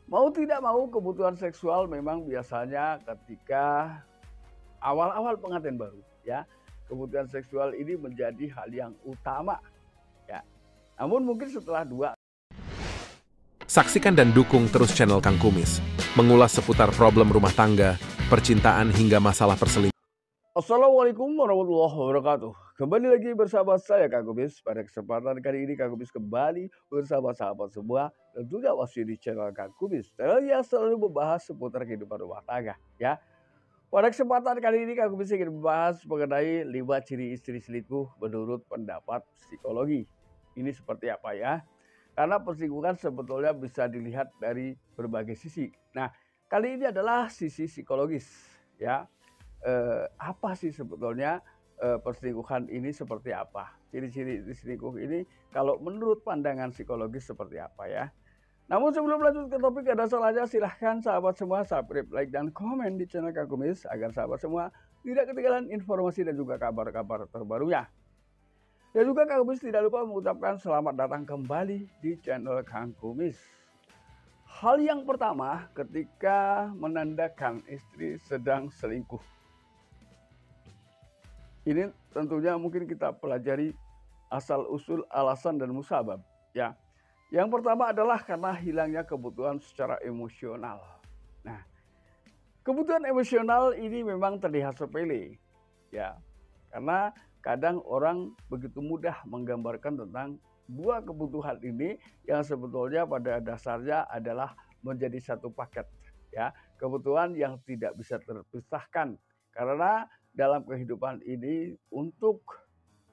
Mau tidak mau kebutuhan seksual memang biasanya ketika awal-awal pengantin baru ya. Kebutuhan seksual ini menjadi hal yang utama ya. Namun mungkin setelah 2. Saksikan dan dukung terus channel Kang Kumis, mengulas seputar problem rumah tangga, percintaan hingga masalah perselingkuhan. Assalamualaikum warahmatullahi wabarakatuh. Kembali lagi bersama saya Kang Kumis. Pada kesempatan kali ini Kang Kumis kembali bersama sahabat semua, tentunya masih di channel Kang Kumis. Channel yang selalu membahas seputar kehidupan rumah tangga ya. Pada kesempatan kali ini Kang Kumis ingin membahas mengenai 5 ciri istri selingkuh menurut pendapat psikologi. Ini seperti apa ya? Karena perselingkuhan sebetulnya bisa dilihat dari berbagai sisi. Nah, kali ini adalah sisi psikologis ya. Apa sih sebetulnya perselingkuhan ini seperti apa? Ciri-ciri selingkuh ini kalau menurut pandangan psikologis seperti apa ya? Namun sebelum lanjut ke topik, ada salahnya silahkan sahabat semua subscribe, like, dan komen di channel Kang Kumis agar sahabat semua tidak ketinggalan informasi dan juga kabar-kabar terbarunya. Dan juga Kang Kumis tidak lupa mengucapkan selamat datang kembali di channel Kang Kumis. Hal yang pertama ketika menandakan istri sedang selingkuh. Ini tentunya mungkin kita pelajari asal-usul alasan dan musabab ya. Yang pertama adalah karena hilangnya kebutuhan secara emosional. Nah, kebutuhan emosional ini memang terlihat sepele ya. Karena kadang orang begitu mudah menggambarkan tentang dua kebutuhan ini yang sebetulnya pada dasarnya adalah menjadi satu paket ya. Kebutuhan yang tidak bisa terpisahkan karena dalam kehidupan ini untuk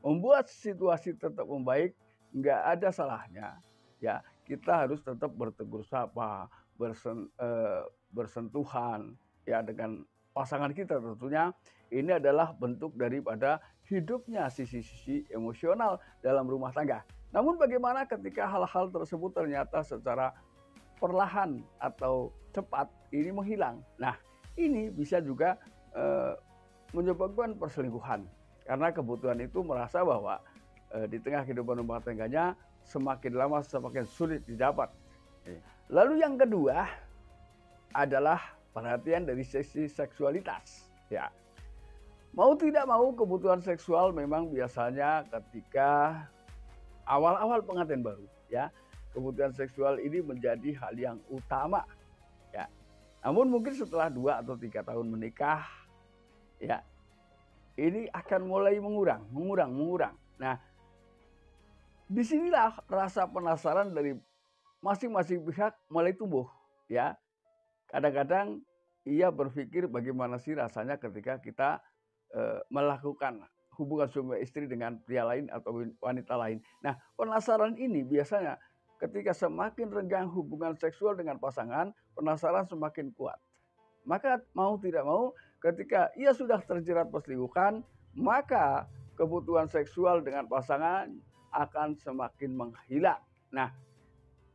membuat situasi tetap membaik nggak ada salahnya ya kita harus tetap bertegur sapa, bersentuhan ya dengan pasangan kita tentunya. Ini adalah bentuk daripada hidupnya sisi-sisi emosional dalam rumah tangga. Namun bagaimana ketika hal-hal tersebut ternyata secara perlahan atau cepat ini menghilang. Nah, ini bisa juga menyebabkan perselingkuhan karena kebutuhan itu merasa bahwa di tengah kehidupan rumah tangganya semakin lama semakin sulit didapat. Lalu yang kedua adalah perhatian dari sisi seksualitas ya. Mau tidak mau kebutuhan seksual memang biasanya ketika awal-awal pengantin baru ya. Kebutuhan seksual ini menjadi hal yang utama ya. Namun mungkin setelah 2 atau 3 tahun menikah ya, ini akan mulai mengurang. Nah, disinilah rasa penasaran dari masing-masing pihak mulai tumbuh ya. Kadang-kadang ia berpikir bagaimana sih rasanya ketika kita melakukan hubungan suami istri dengan pria lain atau wanita lain. Nah, penasaran ini biasanya ketika semakin renggang hubungan seksual dengan pasangan, penasaran semakin kuat. Maka mau tidak mau ketika ia sudah terjerat perselingkuhan, maka kebutuhan seksual dengan pasangan akan semakin menghilang. Nah,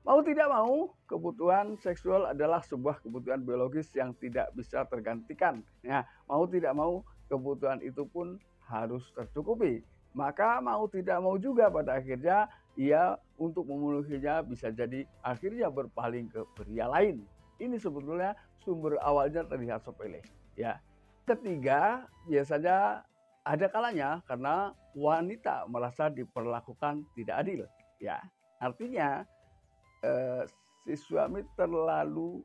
mau tidak mau kebutuhan seksual adalah sebuah kebutuhan biologis yang tidak bisa tergantikan. Nah, mau tidak mau kebutuhan itu pun harus tercukupi. Maka mau tidak mau juga pada akhirnya ia untuk memenuhinya bisa jadi akhirnya berpaling ke pria lain. Ini sebetulnya sumber awalnya terlihat sepele ya. Ketiga, biasanya ada kalanya karena wanita merasa diperlakukan tidak adil ya. Artinya si suami terlalu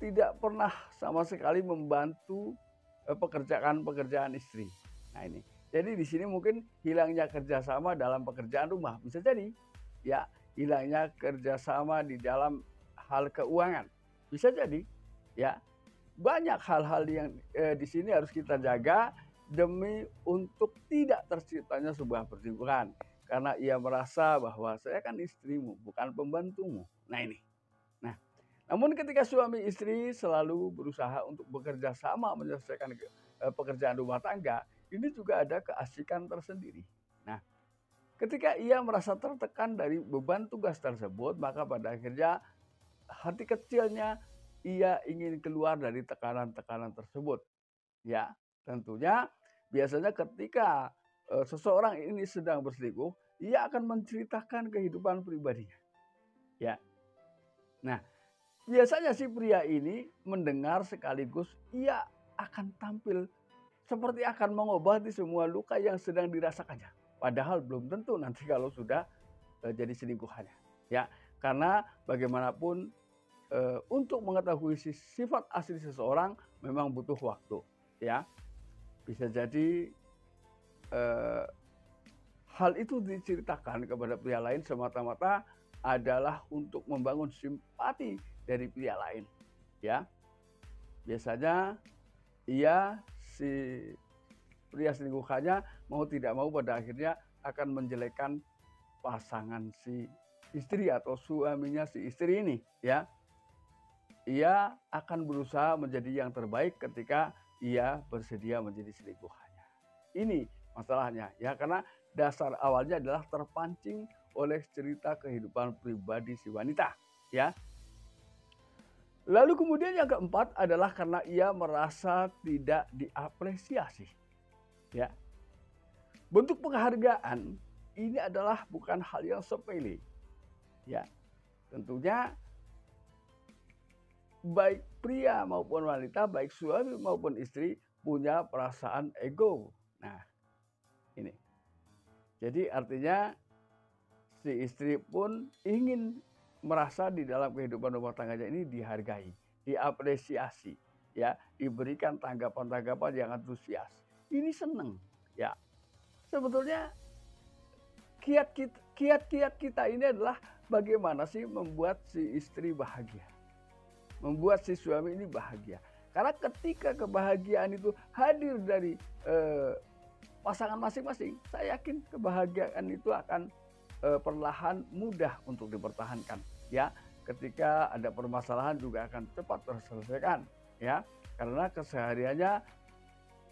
tidak pernah sama sekali membantu pekerjaan istri. Nah ini, jadi di sini mungkin hilangnya kerjasama dalam pekerjaan rumah bisa jadi, ya hilangnya kerjasama di dalam hal keuangan bisa jadi, ya banyak hal-hal yang di sini harus kita jaga demi untuk tidak terciptanya sebuah perselingkuhan karena ia merasa bahwa saya kan istrimu bukan pembantumu. Nah ini. Namun ketika suami istri selalu berusaha untuk bekerja sama menyelesaikan pekerjaan rumah tangga, ini juga ada keasikan tersendiri. Nah, ketika ia merasa tertekan dari beban tugas tersebut, maka pada akhirnya hati kecilnya ia ingin keluar dari tekanan-tekanan tersebut. Ya, tentunya biasanya ketika seseorang ini sedang berselingkuh, ia akan menceritakan kehidupan pribadinya. Ya. Nah, biasanya si pria ini mendengar sekaligus ia akan tampil seperti akan mengobati semua luka yang sedang dirasakannya. Padahal belum tentu nanti kalau sudah jadi selingkuhannya. Ya, karena bagaimanapun untuk mengetahui sifat asli seseorang memang butuh waktu. Ya, bisa jadi hal itu diceritakan kepada pria lain semata-mata adalah untuk membangun simpati dari pria lain. Ya, biasanya si pria selingkuhannya mau tidak mau pada akhirnya akan menjelekkan pasangan si istri atau suaminya si istri ini. Ya, ia akan berusaha menjadi yang terbaik ketika ia bersedia menjadi selingkuhannya. Ini masalahnya ya, karena dasar awalnya adalah terpancing oleh cerita kehidupan pribadi si wanita, ya. Lalu kemudian yang keempat adalah karena ia merasa tidak diapresiasi, ya. Bentuk penghargaan ini adalah bukan hal yang sepele, ya. Tentunya baik pria maupun wanita, baik suami maupun istri punya perasaan ego. Nah, ini. Jadi artinya si istri pun ingin merasa di dalam kehidupan rumah tangganya ini dihargai, diapresiasi, ya, diberikan tanggapan-tanggapan yang antusias. Ini senang, ya. Sebetulnya kiat-kiat kita ini adalah bagaimana sih membuat si istri bahagia, membuat si suami ini bahagia. Karena ketika kebahagiaan itu hadir dari pasangan masing-masing, saya yakin kebahagiaan itu akan perlahan mudah untuk dipertahankan. Ya, ketika ada permasalahan juga akan cepat terselesaikan. Ya, karena kesehariannya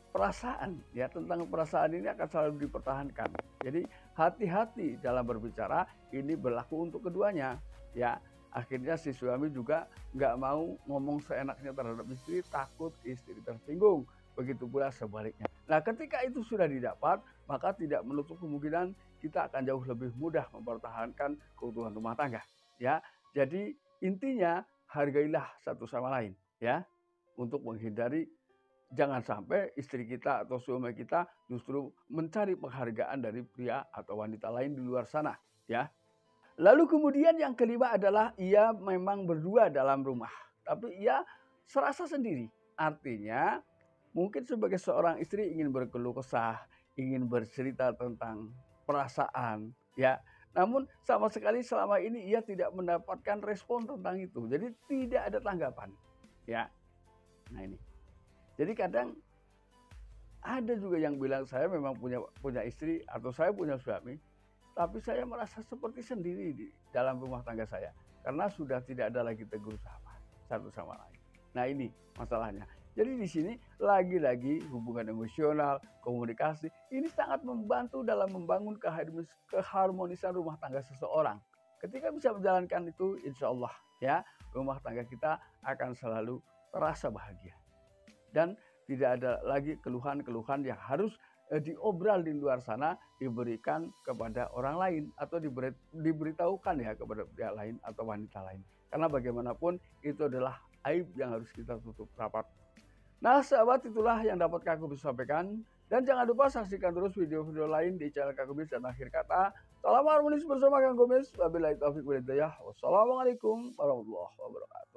perasaan, ya, tentang perasaan ini akan selalu dipertahankan. Jadi hati-hati dalam berbicara, ini berlaku untuk keduanya. Ya, akhirnya si suami juga nggak mau ngomong seenaknya terhadap istri, takut istri tersinggung. Begitu pula sebaliknya. Nah, ketika itu sudah didapat, maka tidak menutup kemungkinan kita akan jauh lebih mudah mempertahankan keutuhan rumah tangga. Ya, jadi intinya hargailah satu sama lain, ya, untuk menghindari jangan sampai istri kita atau suami kita justru mencari penghargaan dari pria atau wanita lain di luar sana, ya. Lalu kemudian yang kelima adalah ia memang berdua dalam rumah, tapi ia serasa sendiri. Artinya mungkin sebagai seorang istri ingin berkeluh kesah, ingin bercerita tentang perasaan, ya. Namun sama sekali selama ini ia tidak mendapatkan respon tentang itu. Jadi tidak ada tanggapan, ya. Nah ini. Jadi kadang ada juga yang bilang saya memang punya istri atau saya punya suami, tapi saya merasa seperti sendiri di dalam rumah tangga saya karena sudah tidak ada lagi tegur sapa satu sama lain. Nah ini masalahnya. Jadi di sini lagi-lagi hubungan emosional, komunikasi ini sangat membantu dalam membangun keharmonisan rumah tangga seseorang. Ketika bisa menjalankan itu, insya Allah ya rumah tangga kita akan selalu terasa bahagia dan tidak ada lagi keluhan-keluhan yang harus diobral di luar sana diberikan kepada orang lain atau diberitahukan ya kepada pihak lain atau wanita lain. Karena bagaimanapun itu adalah aib yang harus kita tutup rapat. Nah sahabat, itulah yang dapat Kak Kumis sampaikan. Dan jangan lupa saksikan terus video-video lain di channel Kak Kumis. Dan akhir kata, salam harmonis bersama Kak Kumis. Wabillahi taufiq wal hidayah. Wassalamualaikum warahmatullahi wabarakatuh.